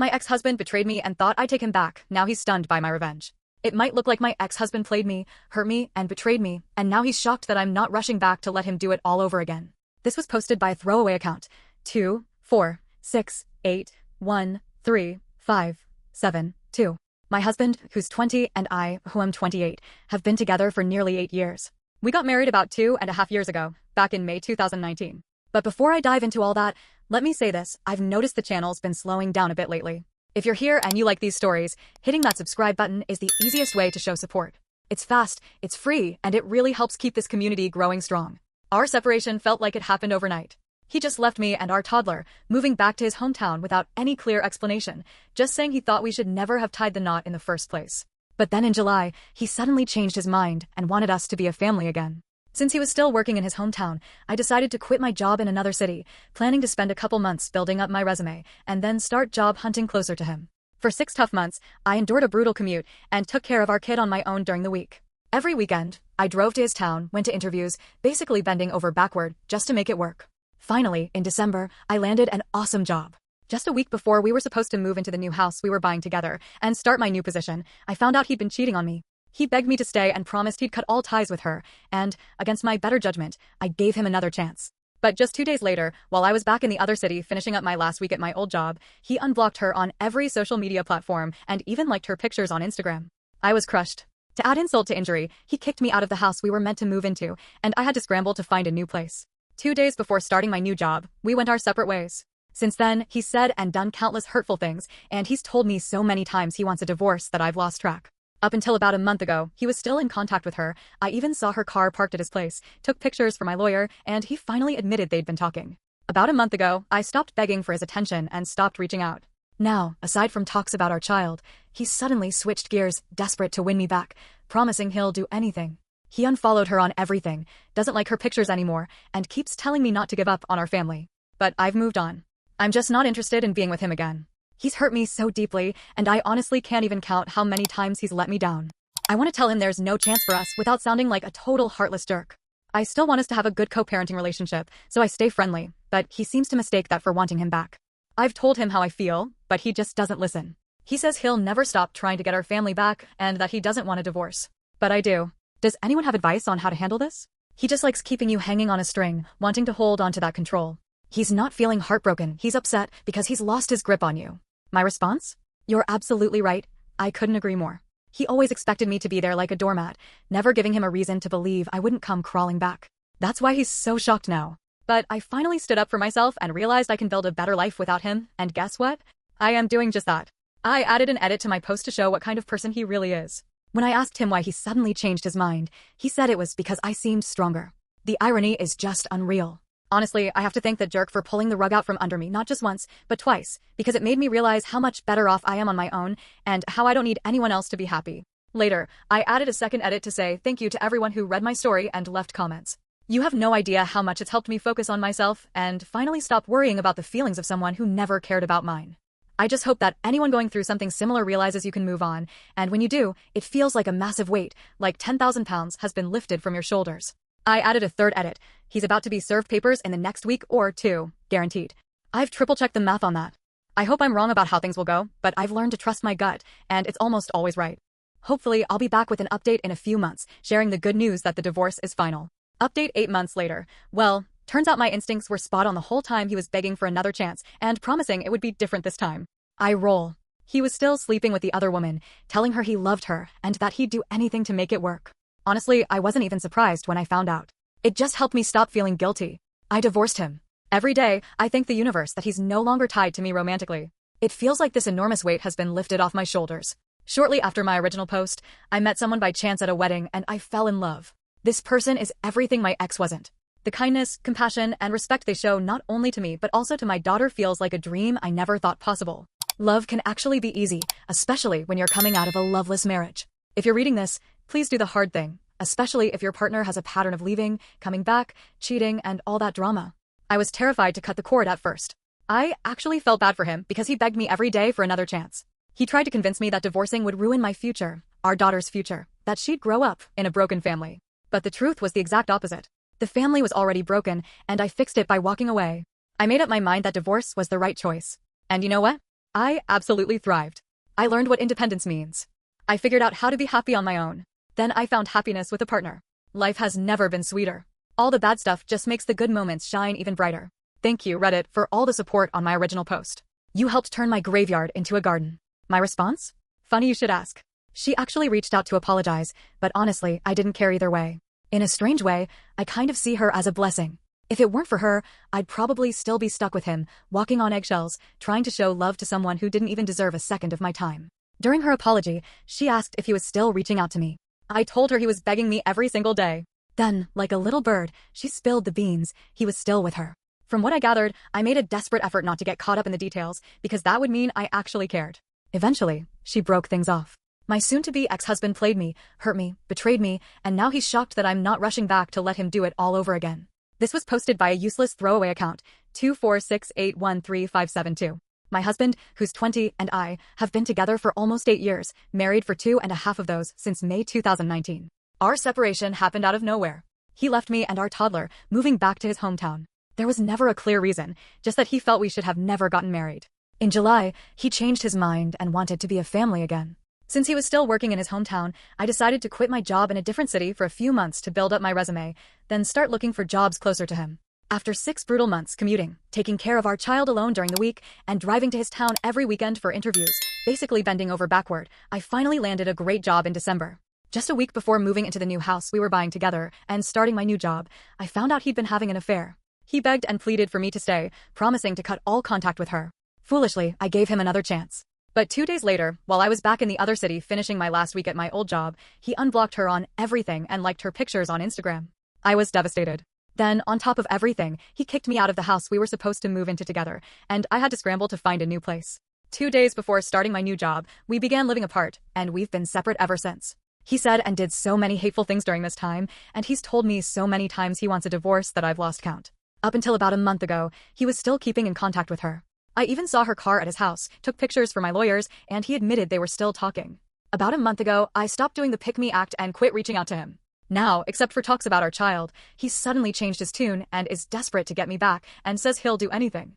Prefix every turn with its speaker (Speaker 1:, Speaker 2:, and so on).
Speaker 1: My ex-husband betrayed me and thought I'd take him back. Now he's stunned by my revenge. It might look like my ex-husband played me, hurt me, and betrayed me, and now he's shocked that I'm not rushing back to let him do it all over again. This was posted by a throwaway account. 2, 4, 6, 8, 1, 3, 5, 7, 2. My husband, who's 20, and I, who am 28, have been together for nearly 8 years. We got married about 2.5 years ago, back in May 2019. But before I dive into all that, let me say this, I've noticed the channel's been slowing down a bit lately. If you're here and you like these stories, hitting that subscribe button is the easiest way to show support. It's fast, it's free, and it really helps keep this community growing strong. Our separation felt like it happened overnight. He just left me and our toddler, moving back to his hometown without any clear explanation, just saying he thought we should never have tied the knot in the first place. But then in July, he suddenly changed his mind and wanted us to be a family again. Since he was still working in his hometown, I decided to quit my job in another city, planning to spend a couple months building up my resume, and then start job hunting closer to him. For 6 tough months, I endured a brutal commute and took care of our kid on my own during the week. Every weekend, I drove to his town, went to interviews, basically bending over backward just to make it work. Finally, in December, I landed an awesome job. Just a week before we were supposed to move into the new house we were buying together and start my new position, I found out he'd been cheating on me. He begged me to stay and promised he'd cut all ties with her, and, against my better judgment, I gave him another chance. But just 2 days later, while I was back in the other city finishing up my last week at my old job, he unblocked her on every social media platform and even liked her pictures on Instagram. I was crushed. To add insult to injury, he kicked me out of the house we were meant to move into, and I had to scramble to find a new place. 2 days before starting my new job, we went our separate ways. Since then, he's said and done countless hurtful things, and he's told me so many times he wants a divorce that I've lost track. Up until about a month ago, he was still in contact with her. I even saw her car parked at his place, took pictures for my lawyer, and he finally admitted they'd been talking. About a month ago, I stopped begging for his attention and stopped reaching out. Now, aside from talks about our child, he's suddenly switched gears, desperate to win me back, promising he'll do anything. He unfollowed her on everything, doesn't like her pictures anymore, and keeps telling me not to give up on our family. But I've moved on. I'm just not interested in being with him again. He's hurt me so deeply, and I honestly can't even count how many times he's let me down. I want to tell him there's no chance for us without sounding like a total heartless jerk. I still want us to have a good co-parenting relationship, so I stay friendly, but he seems to mistake that for wanting him back. I've told him how I feel, but he just doesn't listen. He says he'll never stop trying to get our family back and that he doesn't want a divorce. But I do. Does anyone have advice on how to handle this? He just likes keeping you hanging on a string, wanting to hold onto that control. He's not feeling heartbroken, he's upset because he's lost his grip on you. My response? You're absolutely right. I couldn't agree more. He always expected me to be there like a doormat, never giving him a reason to believe I wouldn't come crawling back. That's why he's so shocked now. But I finally stood up for myself and realized I can build a better life without him, and guess what? I am doing just that. I added an edit to my post to show what kind of person he really is. When I asked him why he suddenly changed his mind, he said it was because I seemed stronger. The irony is just unreal. Honestly, I have to thank the jerk for pulling the rug out from under me not just once, but twice, because it made me realize how much better off I am on my own and how I don't need anyone else to be happy. Later, I added a second edit to say thank you to everyone who read my story and left comments. You have no idea how much it's helped me focus on myself and finally stop worrying about the feelings of someone who never cared about mine. I just hope that anyone going through something similar realizes you can move on, and when you do, it feels like a massive weight, like 10,000 pounds has been lifted from your shoulders. I added a third edit. He's about to be served papers in the next week or 2, guaranteed. I've triple-checked the math on that. I hope I'm wrong about how things will go, but I've learned to trust my gut, and it's almost always right. Hopefully, I'll be back with an update in a few months, sharing the good news that the divorce is final. Update 8 months later. Well, turns out my instincts were spot on the whole time he was begging for another chance and promising it would be different this time. I roll. He was still sleeping with the other woman, telling her he loved her and that he'd do anything to make it work. Honestly, I wasn't even surprised when I found out. It just helped me stop feeling guilty. I divorced him. Every day, I thank the universe that he's no longer tied to me romantically. It feels like this enormous weight has been lifted off my shoulders. Shortly after my original post, I met someone by chance at a wedding and I fell in love. This person is everything my ex wasn't. The kindness, compassion, and respect they show not only to me but also to my daughter feels like a dream I never thought possible. Love can actually be easy, especially when you're coming out of a loveless marriage. If you're reading this, please do the hard thing, especially if your partner has a pattern of leaving, coming back, cheating, and all that drama. I was terrified to cut the cord at first. I actually felt bad for him because he begged me every day for another chance. He tried to convince me that divorcing would ruin my future, our daughter's future, that she'd grow up in a broken family. But the truth was the exact opposite. The family was already broken, and I fixed it by walking away. I made up my mind that divorce was the right choice. And you know what? I absolutely thrived. I learned what independence means. I figured out how to be happy on my own. Then I found happiness with a partner. Life has never been sweeter. All the bad stuff just makes the good moments shine even brighter. Thank you, Reddit, for all the support on my original post. You helped turn my graveyard into a garden. My response? Funny you should ask. She actually reached out to apologize, but honestly, I didn't care either way. In a strange way, I kind of see her as a blessing. If it weren't for her, I'd probably still be stuck with him, walking on eggshells, trying to show love to someone who didn't even deserve a second of my time. During her apology, she asked if he was still reaching out to me. I told her he was begging me every single day. Then, like a little bird, she spilled the beans. He was still with her. From what I gathered, I made a desperate effort not to get caught up in the details, because that would mean I actually cared. Eventually, she broke things off. My soon-to-be ex-husband played me, hurt me, betrayed me, and now he's shocked that I'm not rushing back to let him do it all over again. This was posted by a useless throwaway account, 246813572. My husband, who's 20, and I have been together for almost 8 years, married for 2.5 of those since May 2019. Our separation happened out of nowhere. He left me and our toddler, moving back to his hometown. There was never a clear reason, just that he felt we should have never gotten married. In July, he changed his mind and wanted to be a family again. Since he was still working in his hometown, I decided to quit my job in a different city for a few months to build up my resume, then start looking for jobs closer to him. After 6 brutal months commuting, taking care of our child alone during the week, and driving to his town every weekend for interviews, basically bending over backward, I finally landed a great job in December. Just a week before moving into the new house we were buying together and starting my new job, I found out he'd been having an affair. He begged and pleaded for me to stay, promising to cut all contact with her. Foolishly, I gave him another chance. But 2 days later, while I was back in the other city finishing my last week at my old job, he unblocked her on everything and liked her pictures on Instagram. I was devastated. Then, on top of everything, he kicked me out of the house we were supposed to move into together, and I had to scramble to find a new place. 2 days before starting my new job, we began living apart, and we've been separate ever since. He said and did so many hateful things during this time, and he's told me so many times he wants a divorce that I've lost count. Up until about a month ago, he was still keeping in contact with her. I even saw her car at his house, took pictures for my lawyers, and he admitted they were still talking. About a month ago, I stopped doing the pick-me act and quit reaching out to him. Now, except for talks about our child, he's suddenly changed his tune and is desperate to get me back and says he'll do anything.